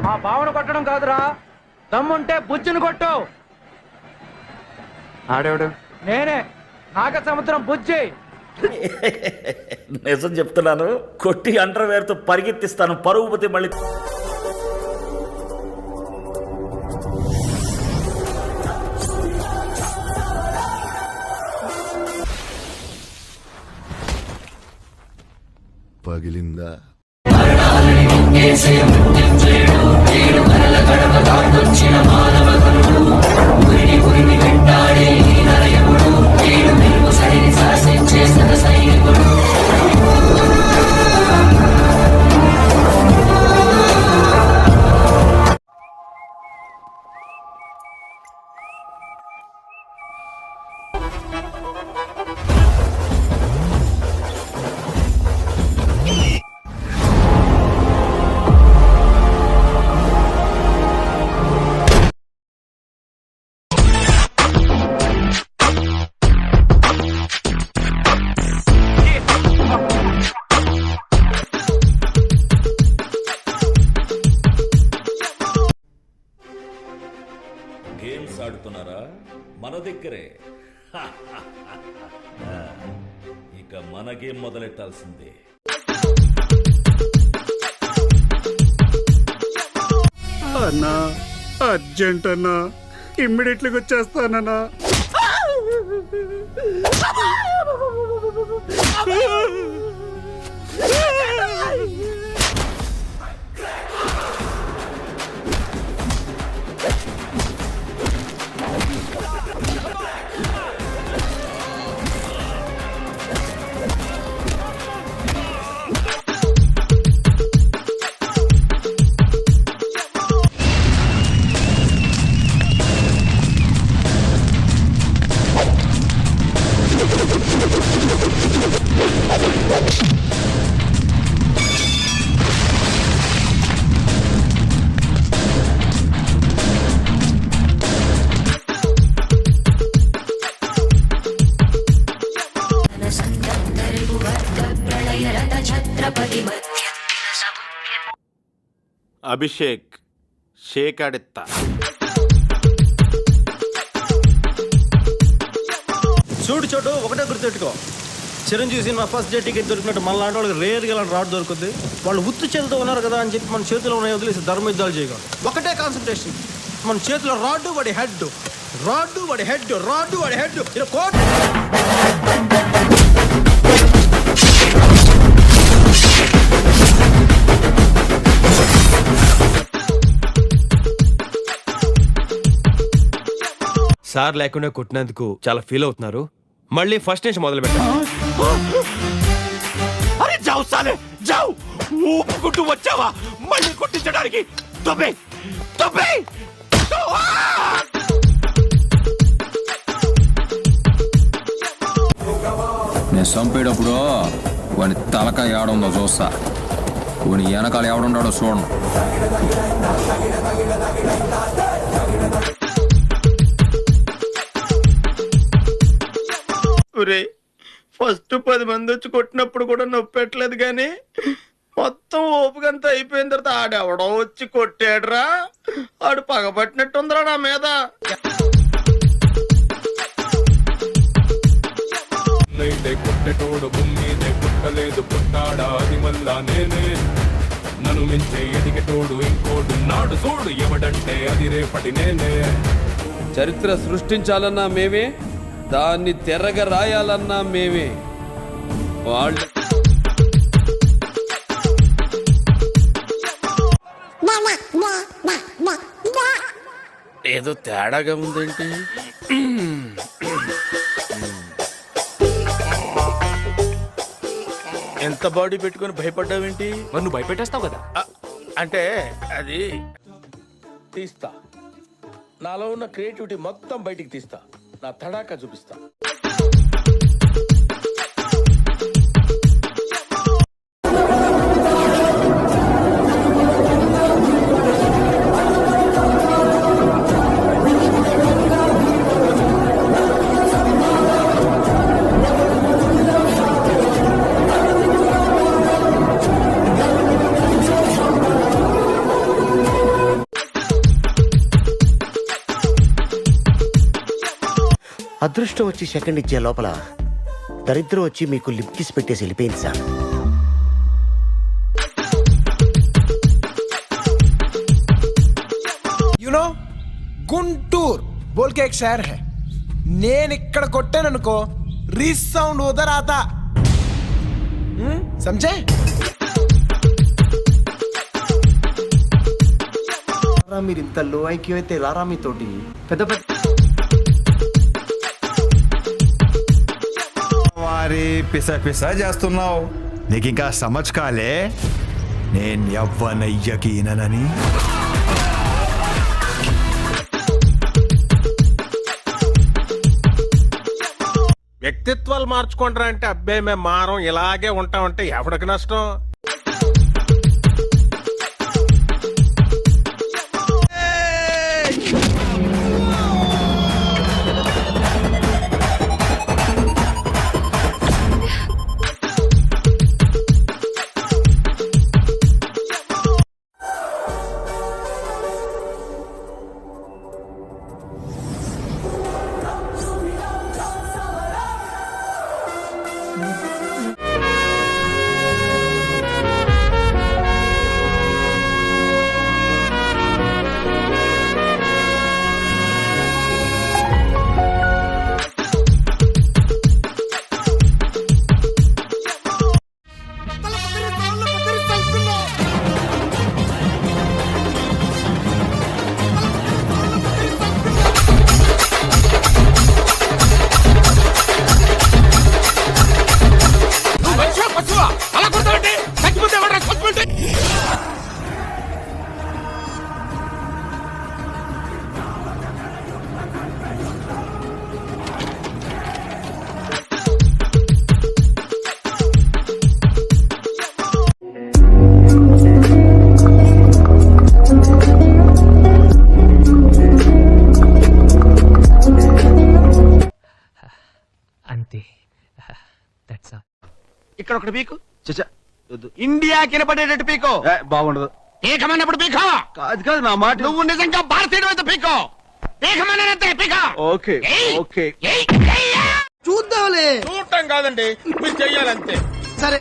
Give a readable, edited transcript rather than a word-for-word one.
మా బావను కొట్టడం కాదురా, దమ్ముంటే బుజ్జును కొట్టు. ఆడేవాడు? నేనే, నాగ సముద్రం బుజ్జి. నిజం చెప్తున్నాను, కొట్టి అండర్వేర్తో పరిగెత్తిస్తాను. పరుగు పోతే మళ్ళీ పగిలిందా? గేమ్స్ ఆడుతున్నారా? మన దగ్గరే. ఇక మన గేమ్ మొదలెట్టాల్సిందే. అన్నా, అర్జెంట్ అన్నా, ఇమ్మీడియట్లీ వచ్చేస్తానన్నా. అభిషేక్ షేక్ ఆడెత్తా. చూడు చోటు, ఒకటే గుర్తుపెట్టుకో, Chiranjeevi cinema first day ticket దొరికినట్టు మన లాంటి వాళ్ళకి రేర్గా ఇలాంటి రాడ్ దొరుకుతుంది. వాళ్ళు ఉత్తు చేతితో ఉన్నారు కదా అని చెప్పి మన చేతిలో ఉన్నాయి వదిలేసి ధర్మ యుద్ధాలు చేయకూడదు. ఒకటే కాన్సన్ట్రేషన్, మన చేతిలో రాడ్డు వాడి హెడ్, రాడ్డు వాడి హెడ్, రాడ్డు వాడి హెడ్. కోట్ సార్ లేకుండా కొట్టినందుకు చాలా ఫీల్ అవుతున్నారు. మళ్ళీ ఫస్ట్ నుంచి మొదలు పెట్టారు. అరే జావు సాలే జావు, ఊపుకుంటూ వచ్చావా మళ్ళీ కొట్టించడానికి? తొబ్బే తొబ్బే. నేను చంపేటప్పుడు వాని తలకాయ ఏడుందో చూస్తా, వాని వెనకాల ఎవడున్నాడో చూడను. ఫస్ట్ 10 మంది వచ్చి కొట్టినప్పుడు కూడా నొప్పి పెట్టలేదు, కానీ మొత్తం ఓపికంతా అయిపోయిన తర్వాత ఆడెవడో వచ్చి కొట్టాడురా. ఆడు పగబట్టినట్టుందిరా నా మీద. కొట్టేటోడు భూమిదే పుట్టలేదు, పుట్టాడా అది మళ్ళా నేనే. నన్ను మించే ఎదిగేటోడు ఇంకోడు నాడు, చూడు ఎవడంటే అది రేపటి నేనే. చరిత్ర సృష్టించాలన్నా మేమే, దాన్ని తెరగ రాయాలన్నా మేమే. వాళ్ళు ఏదో తేడాగా ఉందేంటి? ఎంత బాడీ పెట్టుకుని భయపడ్డావేంటి? మరి నువ్వు భయపెట్టేస్తావు కదా. అంటే అది తీస్తా, నాలో ఉన్న క్రియేటివిటీ మొత్తం బయటికి తీస్తా, నా తడాకా చూపిస్తా. అదృష్టం వచ్చి సెకండ్ ఇచ్చే లోపల దరిద్రం వచ్చి మీకు లిప్ కిస్ పెట్టేసి వెళ్ళిపోయింది సార్. యునో గుంటూర్ బోల్ కే ఎక్ షహర్ హై. నేను ఇక్కడ కొట్టాననుకో రీస్ సౌండ్ ఉదర్ ఆతా. సమझे? మీరు ఇంత లో ఐక్యూ అయితే లారా మీతోటి పెద్ద పెద్ద వారి పిస పిస చేస్తున్నావు. నీకు ఇంకా సమజ్ కాలే నేను ఎవ్వనయ్యకి ఈననని. వ్యక్తిత్వాలు మార్చుకుంటారా అంటే అబ్బాయి మేము మారం ఇలాగే ఉంటామంటే ఎవడికి నష్టం? అంతే. ఇక్కడ ఒకటి పీకు. ఇండియా కినపడేటట్టు పీకో. బాగుండదు. పీకమన్నప్పుడు పీకో. అది కాదు నా మాట. నువ్వు నిజంగా భారతీయుడు అయితే పీకో. పీకమన్నంతే పీకో. ఓకే ఓకే చూద్దాంలే. చూడటం కాదండి, మీరు చెయ్యాలంతే.